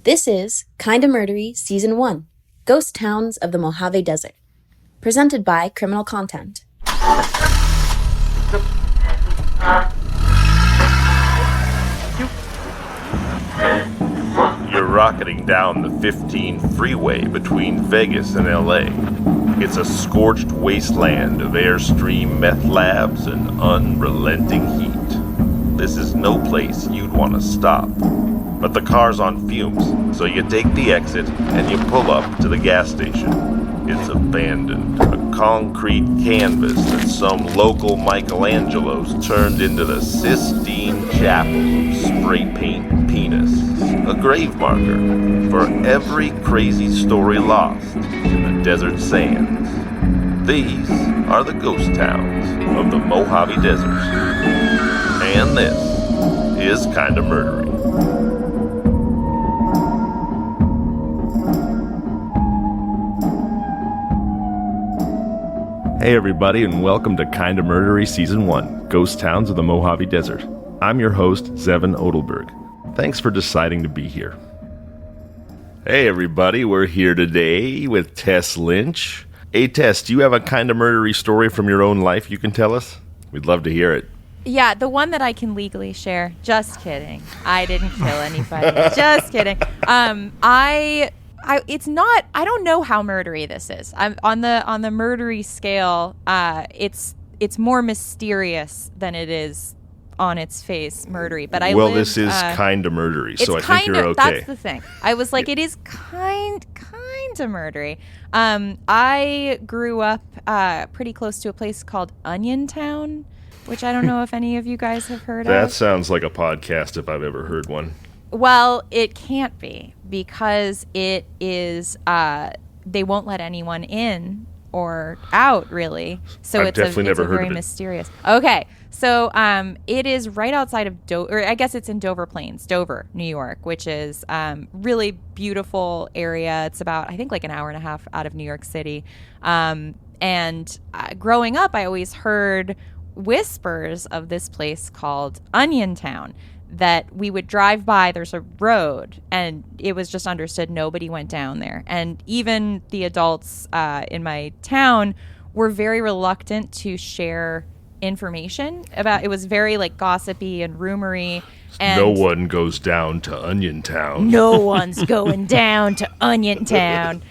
This is Kinda Murdery Season 1, Ghost Towns of the Mojave Desert, presented by Criminal Content. You're rocketing down the 15 freeway between Vegas and LA. It's a scorched wasteland of Airstream meth labs and unrelenting heat. This is no place you'd want to stop. But the car's on fumes, so you take the exit and you pull up to the gas station. It's abandoned, a concrete canvas that some local Michelangelos turned into the Sistine Chapel of spray paint penis. A grave marker for every crazy story lost in the desert sands. These are the ghost towns of the Mojave Desert. And this is Kinda Murdery. Hey everybody, and welcome to Kinda Murdery Season 1, Ghost Towns of the Mojave Desert. I'm your host, Zevon Odelberg. Thanks for deciding to be here. Hey everybody, we're here today with Tess Lynch. Hey Tess, do you have a Kinda Murdery story from your own life you can tell us? We'd love to hear it. Yeah, the one that I can legally share. Just kidding. I didn't kill anybody. Just kidding. I don't know how murdery this is. I'm on the murdery scale. It's more mysterious than it is on its face murdery. But this is kinda murdery, so I think you're okay. That's the thing. I was like, it is kind of murdery. I grew up pretty close to a place called Oniontown, which I don't know if any of you guys have heard of. That sounds like a podcast if I've ever heard one. Well, it can't be because it is, they won't let anyone in or out, really. So I've definitely never heard very of it. Mysterious. Okay, so it is right outside of Dover, or I guess it's in Dover Plains, Dover, New York, which is really beautiful area. It's about, I think, like an hour and a half out of New York City. And growing up, I always heard whispers of this place called Oniontown, that we would drive by. There's a road, and it was just understood nobody went down there. And even the adults in my town were very reluctant to share information about it. Was very like gossipy and rumory. And no one goes down to Oniontown. No one's going down to Oniontown.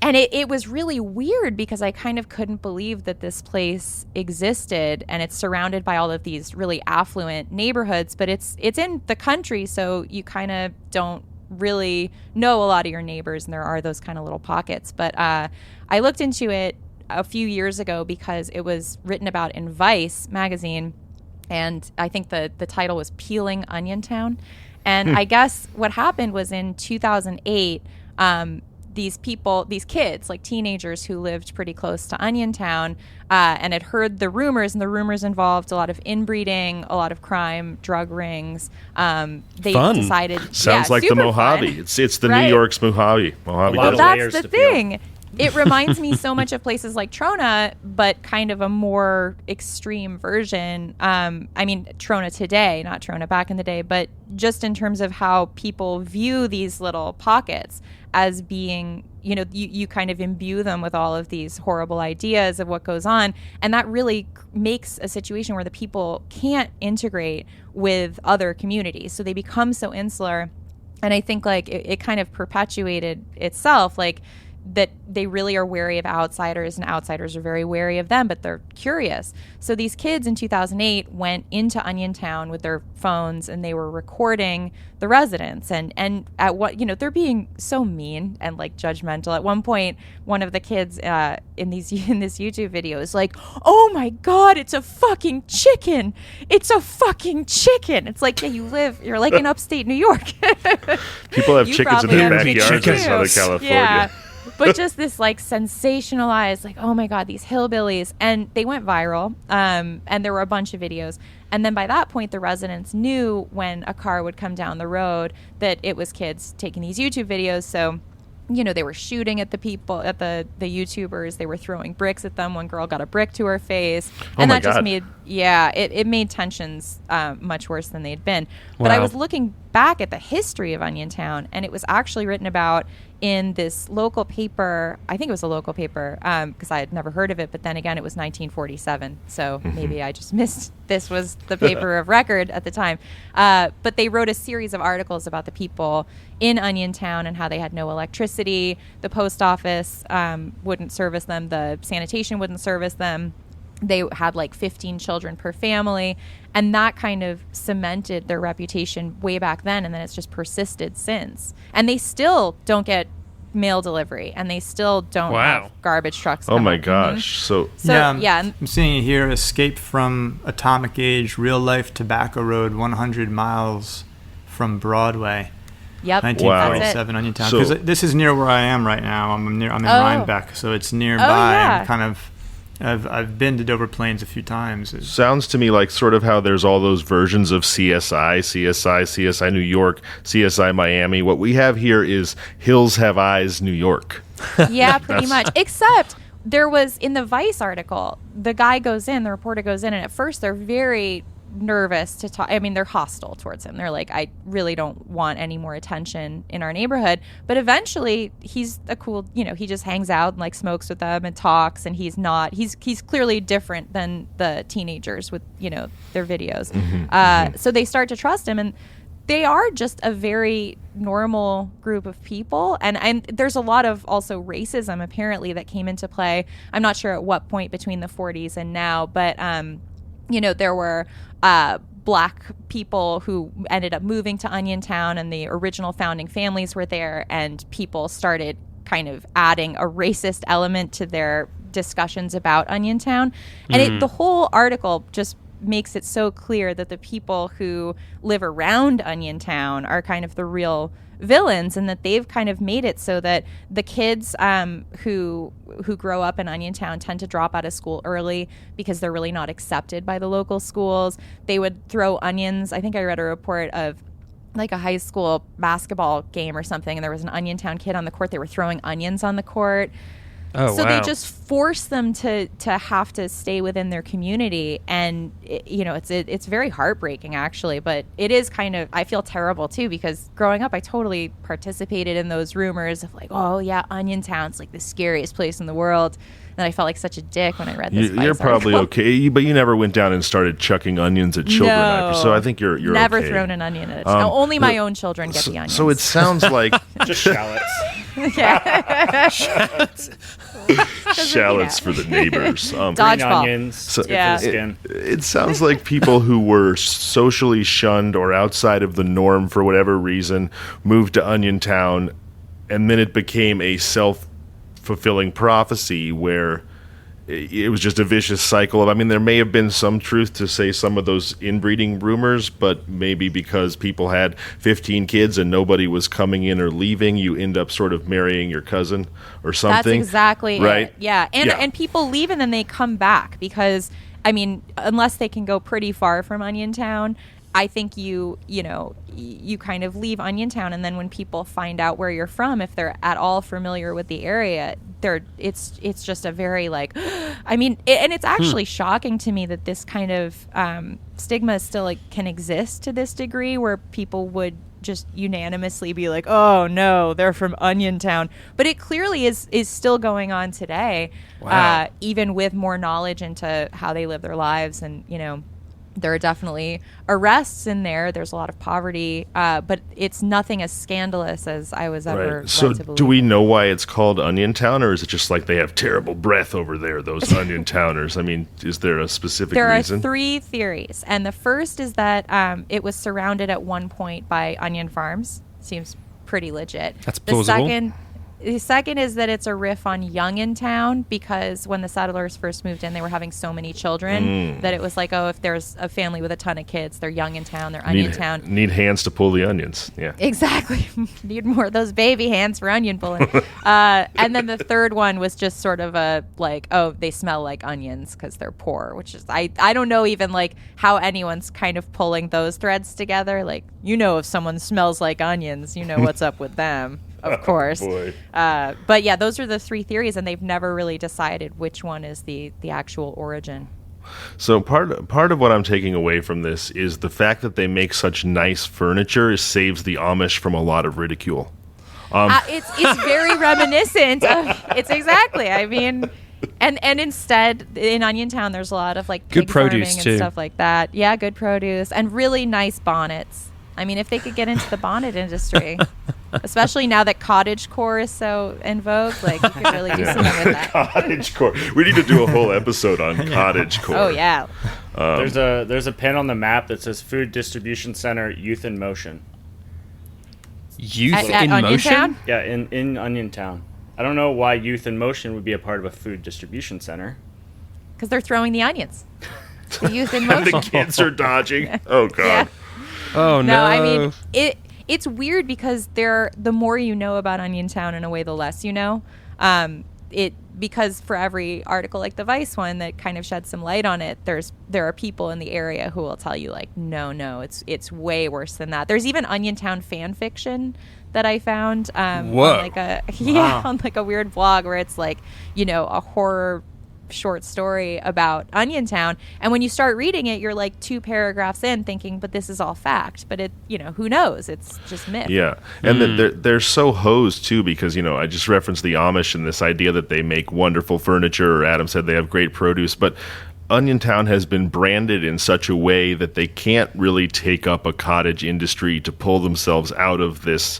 And it was really weird because I kind of couldn't believe that this place existed, and it's surrounded by all of these really affluent neighborhoods, but it's in the country, so you kind of don't really know a lot of your neighbors, and there are those kind of little pockets. But I looked into it a few years ago because it was written about in Vice magazine, and I think the title was Peeling Oniontown. And I guess what happened was in 2008, these kids, like teenagers who lived pretty close to Oniontown, and had heard the rumors, and the rumors involved a lot of inbreeding, a lot of crime, drug rings. They fun. Decided, sounds like the Mojave. Fun. It's the right? New York's Mojave. Well, that's the thing. It reminds me so much of places like Trona, but kind of a more extreme version. I mean, Trona today, not Trona back in the day, but just in terms of how people view these little pockets as being, you kind of imbue them with all of these horrible ideas of what goes on. And that really makes a situation where the people can't integrate with other communities. So they become so insular. And I think like it kind of perpetuated itself, like that they really are wary of outsiders, and outsiders are very wary of them, but they're curious. So these kids in 2008 went into Oniontown with their phones, and they were recording the residents, and at what, they're being so mean and like judgmental. At one point, one of the kids in this YouTube video is like, "Oh my God, it's a fucking chicken! It's a fucking chicken!" It's like, yeah, you're like in upstate New York. People have chickens in their backyards in Southern California. Yeah. But just this like sensationalized, like, oh my God, these hillbillies. And they went viral. And there were a bunch of videos. And then by that point, the residents knew when a car would come down the road that it was kids taking these YouTube videos. So, they were shooting at the people, at the YouTubers. They were throwing bricks at them. One girl got a brick to her face. And that just made, it made tensions much worse than they'd been. But I was looking back at the history of Oniontown, and it was actually written about in this local paper. I think it was a local paper because I had never heard of it, but then again, it was 1947. So maybe I just missed this was the paper of record at the time. But they wrote a series of articles about the people in Oniontown and how they had no electricity. The post office wouldn't service them. The sanitation wouldn't service them. They had like 15 children per family, and that kind of cemented their reputation way back then, and then it's just persisted since. And they still don't get mail delivery, and they still don't have garbage trucks. Oh my gosh. So yeah, I'm seeing it here, escape from atomic age, real life tobacco road, 100 miles from Broadway. Yep. 1947, Oniontown. Because this is near where I am right now. I'm in Rhinebeck, so it's nearby. I'm kind of... I've been to Dover Plains a few times. Sounds to me like sort of how there's all those versions of CSI New York, CSI Miami. What we have here is Hills Have Eyes New York. Yeah, pretty much. Except there was, in the Vice article, the reporter goes in, and at first they're very nervous to talk. I mean, they're hostile towards him. They're like, I really don't want any more attention in our neighborhood. But eventually he's a cool, he just hangs out and like smokes with them and talks, and he's clearly different than the teenagers with, their videos. So they start to trust him, and they are just a very normal group of people. And there's a lot of also racism apparently that came into play. I'm not sure at what point between the 40s and now, but there were black people who ended up moving to Oniontown, and the original founding families were there, and people started kind of adding a racist element to their discussions about Oniontown. And the whole article just makes it so clear that the people who live around Oniontown are kind of the real villains, and that they've kind of made it so that the kids who grow up in Oniontown tend to drop out of school early because they're really not accepted by the local schools. They would throw onions. I think I read a report of like a high school basketball game or something, and there was an Oniontown kid on the court. They were throwing onions on the court. So they just force them to have to stay within their community, and it's very heartbreaking actually. But it is kind of, I feel terrible too, because growing up I totally participated in those rumors of like, oh yeah, Oniontown's like the scariest place in the world. And I felt like such a dick when I read this. You're probably okay, but you never went down and started chucking onions at children. No, so I think you're never okay. thrown an onion at no, only my own children get the onions. So it sounds like just shallots. Yeah. Shallots for the neighbors. Green onions. It sounds like people who were socially shunned or outside of the norm for whatever reason moved to Oniontown, and then it became a self-fulfilling prophecy where it was just a vicious cycle of, there may have been some truth to say some of those inbreeding rumors, but maybe because people had 15 kids and nobody was coming in or leaving, you end up sort of marrying your cousin or something. That's exactly right? It. Yeah. And people leave and then they come back because, unless they can go pretty far from Oniontown, I think you kind of leave Oniontown, and then when people find out where you're from, if they're at all familiar with the area, it's just a very like, and it's actually shocking to me that this kind of stigma still can exist to this degree, where people would just unanimously be like, oh no, they're from Oniontown. But it clearly is still going on today. Wow. Even with more knowledge into how they live their lives, and there are definitely arrests in there. There's a lot of poverty, but it's nothing as scandalous as I was ever led So to believe. do we know why it's called Oniontown, or is it just like they have terrible breath over there, those Oniontowners? Is there a specific reason? There are 3 theories, and the first is that it was surrounded at one point by onion farms. Seems pretty legit. That's plausible. The second is that it's a riff on Youngstown, because when the settlers first moved in, they were having so many children that it was like, oh, if there's a family with a ton of kids, they're Youngstown, they're Oniontown. Need hands to pull the onions. Yeah, exactly. Need more of those baby hands for onion pulling. And then the third one was just sort of a like, oh, they smell like onions because they're poor, which is I don't know even like how anyone's kind of pulling those threads together. Like, if someone smells like onions, what's up with them. Of course. Boy. But yeah, those are the 3 theories, and they've never really decided which one is the actual origin. So part of what I'm taking away from this is the fact that they make such nice furniture saves the Amish from a lot of ridicule. It's very reminiscent of, it's exactly, I mean, and instead in Oniontown there's a lot of like pig good produce farming too. And stuff like that. Yeah, good produce and really nice bonnets. I mean, if they could get into the bonnet industry, especially now that cottagecore is so in vogue, like you could really do something with that. Cottagecore. We need to do a whole episode on cottagecore. Oh yeah. There's a pin on the map that says Food Distribution Center Youth in Motion. Youth at in Oniontown? motion? Yeah, in Oniontown. I don't know why Youth in Motion would be a part of a food distribution center. Because they're throwing the onions. The youth in And motion. the kids are dodging. Oh God. Yeah. Oh, no. No, I mean, it's weird because the more you know about Oniontown in a way, the less you know. Because for every article like the Vice one that kind of sheds some light on it, there are people in the area who will tell you like, no, it's way worse than that. There's even Oniontown fan fiction that I found Whoa. on like a weird blog where it's like, a horror short story about Oniontown, and when you start reading it, you're like 2 paragraphs in thinking, but this is all fact, but it, who knows, it's just myth. Yeah, and they're so hosed too because I just referenced the Amish and this idea that they make wonderful furniture, or Adam said they have great produce, but Oniontown has been branded in such a way that they can't really take up a cottage industry to pull themselves out of this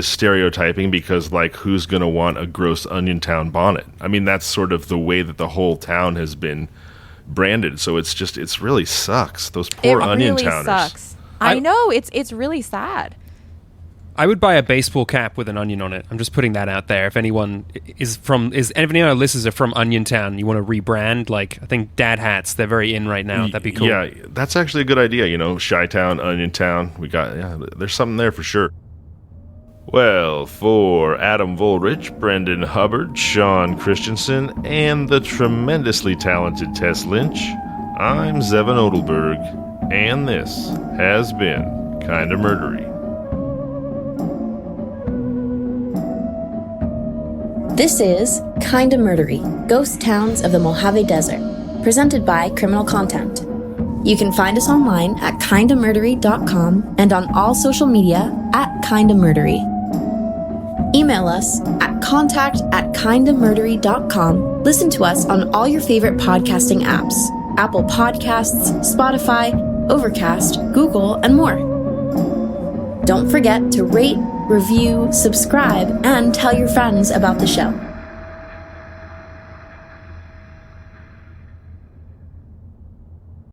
stereotyping, because like, who's going to want a gross Oniontown bonnet? I mean, that's sort of the way that the whole town has been branded. So it really sucks. Those poor Oniontowners. It really sucks. I know, it's really sad. I would buy a baseball cap with an onion on it. I'm just putting that out there. If anyone if any of our listeners are from Oniontown, you want to rebrand, like, I think dad hats, they're very in right now. That'd be cool. Yeah, that's actually a good idea. Chi-Town, Oniontown. There's something there for sure. Well, for Adam Volrich, Brendan Hubbard, Sean Christensen, and the tremendously talented Tess Lynch, I'm Zevon Odelberg, and this has been Kinda Murdery. This is Kinda Murdery, Ghost Towns of the Mojave Desert, presented by Criminal Content. You can find us online at kindamurdery.com and on all social media at Kinda Murdery. Email us at contact@kindamurdery.com. Listen to us on all your favorite podcasting apps: Apple Podcasts, Spotify, Overcast, Google, and more. Don't forget to rate, review, subscribe, and tell your friends about the show.